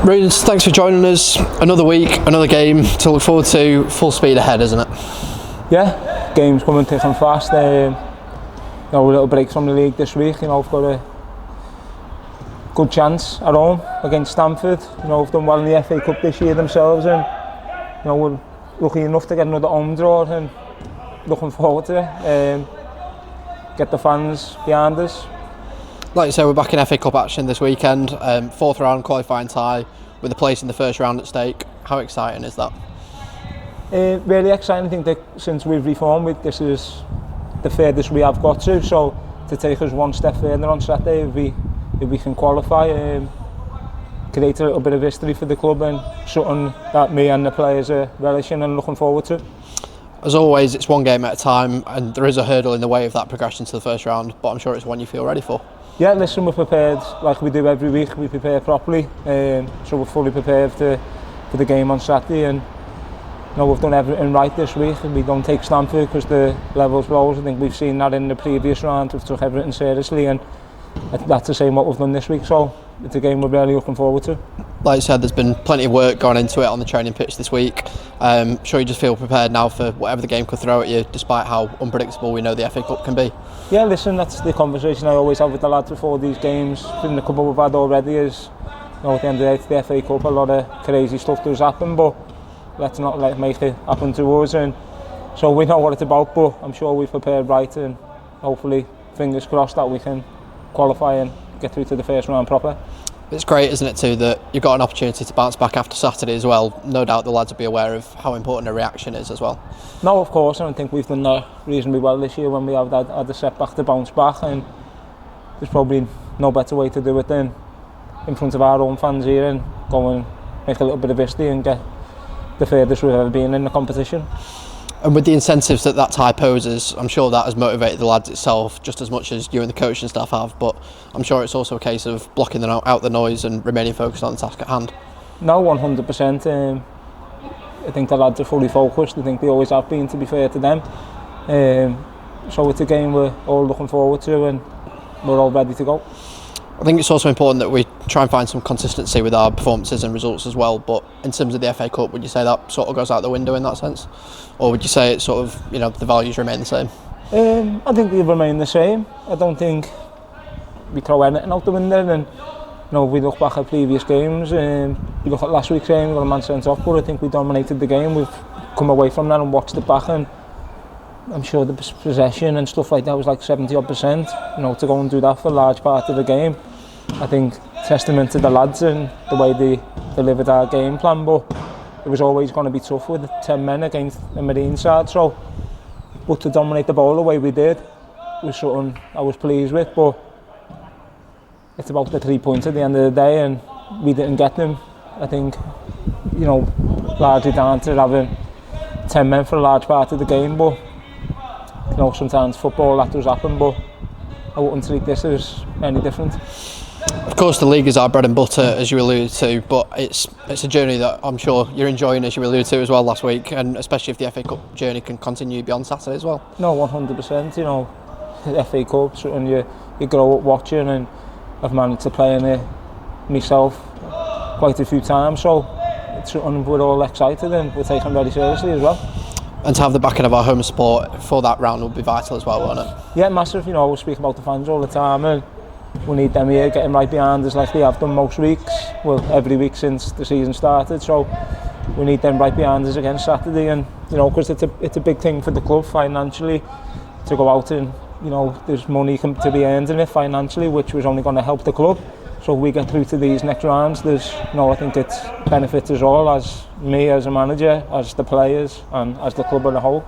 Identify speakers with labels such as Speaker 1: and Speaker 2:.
Speaker 1: Rooney, thanks for joining us. Another week, another game to look forward to. Full speed ahead, isn't it?
Speaker 2: Yeah, games coming thick and fast. A little break from the league this week. We've got a good chance at home against Stamford. We've done well in the FA Cup this year themselves, and we're lucky enough to get another home draw, and looking forward to it. Get the fans behind us.
Speaker 1: Like you say, we're back in FA Cup action this weekend. Fourth round qualifying tie with a place in the first round at stake. How exciting is that?
Speaker 2: Really exciting. I think that since we've reformed, this is the furthest we have got to. So to take us one step further on Saturday, if we can qualify, create a little bit of history for the club, and something that me and the players are relishing and looking forward to.
Speaker 1: As always, it's one game at a time, and there is a hurdle in the way of that progression to the first round, but I'm sure it's one you feel ready for.
Speaker 2: Yeah, listen, we're prepared like we do every week. We prepare properly, so we're fully prepared for the game on Saturday. And we've done everything right this week, and we don't take Stamford because the level's low. I think we've seen that in the previous round. We've took everything seriously, and that's the same what we've done this week. So it's a game we're really looking forward to.
Speaker 1: Like you said, there's been plenty of work gone into it on the training pitch this week. Sure you just feel prepared now for whatever the game could throw at you, despite how unpredictable we know the FA Cup can be?
Speaker 2: Yeah, listen, that's the conversation I always have with the lads before these games. In the couple we've had already is, at the end of the day, it's the FA Cup, a lot of crazy stuff does happen, but let's not make it happen to us. And so we know what it's about, but I'm sure we've prepared right, and hopefully, fingers crossed, that we can qualify and get through to the first round proper.
Speaker 1: It's great, isn't it, too, that you've got an opportunity to bounce back after Saturday as well. No doubt the lads will be aware of how important a reaction is as well.
Speaker 2: No, of course, and I think we've done that reasonably well this year when we have had a setback to bounce back, and there's probably no better way to do it than in front of our own fans here and go and make a little bit of history and get the furthest we've ever been in the competition.
Speaker 1: And with the incentives that tie poses, I'm sure that has motivated the lads itself just as much as you and the coaching staff have, but I'm sure it's also a case of blocking out the noise and remaining focused on the task at hand.
Speaker 2: No, 100%. I think the lads are fully focused. I think they always have been, to be fair to them. So it's a game we're all looking forward to, and we're all ready to go.
Speaker 1: I think it's also important that we try and find some consistency with our performances and results as well, but in terms of the FA Cup, would you say that sort of goes out the window in that sense? Or would you say it's sort of, the values remain the same?
Speaker 2: I think they remain the same. I don't think we throw anything out the window, and if we look back at previous games, we look at last week's game, we got a man sent off, but I think we dominated the game. We've come away from that and watched it back, and I'm sure the possession and stuff like that was like 70-odd%. To go and do that for a large part of the game, I think testament to the lads and the way they delivered our game plan. But it was always going to be tough with 10 men against a Marine side. But to dominate the ball the way we did was something I was pleased with. But it's about the 3 points at the end of the day, and we didn't get them. I think, largely down to having 10 men for a large part of the game. But sometimes football that does happen, but I wouldn't treat this as any different.
Speaker 1: Of course, the league is our bread and butter, as you alluded to, but it's a journey that I'm sure you're enjoying, as you alluded to as well last week, and especially if the FA Cup journey can continue beyond Saturday as well. No,
Speaker 2: 100%. The FA Cup, something you grow up watching, and I've managed to play in it myself quite a few times, so it's something we're all excited and we're taking very seriously as well.
Speaker 1: And to have the backing of our home support for that round will be vital as well, won't it?
Speaker 2: Yeah, massive. We speak about the fans all the time, and we need them here getting right behind us like they have done most weeks. Well, every week since the season started. So we need them right behind us against Saturday, and because it's a big thing for the club financially to go out and there's money to be earned in it financially, which was only going to help the club. So if we get through to these next rounds, I think it benefits us all, as me as a manager, as the players, and as the club as a whole.